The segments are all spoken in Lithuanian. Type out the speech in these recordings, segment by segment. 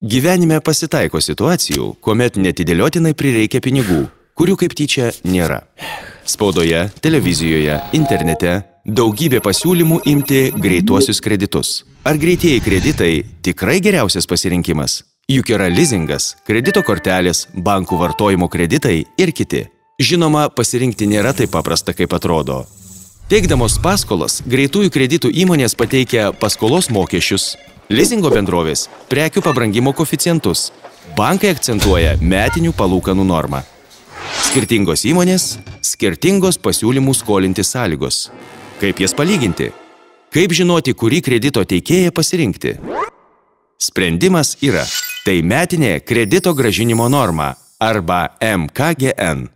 Gyvenime pasitaiko situacijų, kuomet netidėliotinai prireikia pinigų, kurių kaip tyčia nėra. Spaudoje, televizijoje, internete daugybė pasiūlymų imti greituosius kreditus. Ar greitieji kreditai tikrai geriausias pasirinkimas? Juk yra lizingas, kredito kortelės, bankų vartojimo kreditai ir kiti. Žinoma, pasirinkti nėra taip paprasta, kaip atrodo. Teikdamos paskolas, greitųjų kreditų įmonės pateikia paskolos mokesčius, lizingo bendrovės prekių pabrangimo koeficientus, bankai akcentuoja metinių palūkanų normą. Skirtingos įmonės, skirtingos pasiūlymų skolinti sąlygos. Kaip jas palyginti? Kaip žinoti, kurį kredito teikėją pasirinkti? Sprendimas yra. Tai metinė kredito grąžinimo norma arba MKGN.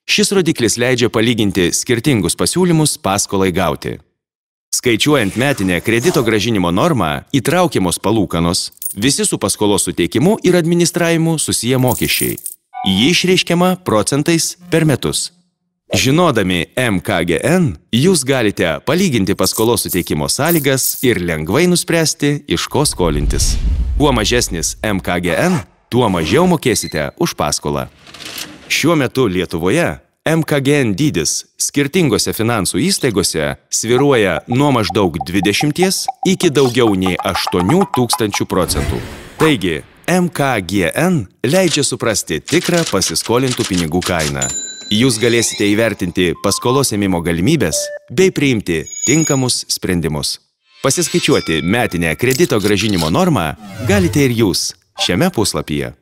Šis rodiklis leidžia palyginti skirtingus pasiūlymus paskolai gauti. Skaičiuojant metinę kredito grąžinimo normą, įtraukiamos palūkanos, visi su paskolos suteikimu ir administravimu susiję mokesčiai. Ji išreiškiama procentais per metus. Žinodami MKGN, jūs galite palyginti paskolos suteikimo sąlygas ir lengvai nuspręsti, iš ko skolintis. Kuo mažesnis MKGN, tuo mažiau mokėsite už paskolą. Šiuo metu Lietuvoje MKGN dydis skirtingose finansų įstaigose svyruoja nuo maždaug 20 iki daugiau nei 8000%. Taigi, MKGN leidžia suprasti tikrą pasiskolintų pinigų kainą. Jūs galėsite įvertinti paskolos ėmimo galimybės bei priimti tinkamus sprendimus. Pasiskaičiuoti metinę kredito grąžinimo normą galite ir jūs šiame puslapyje.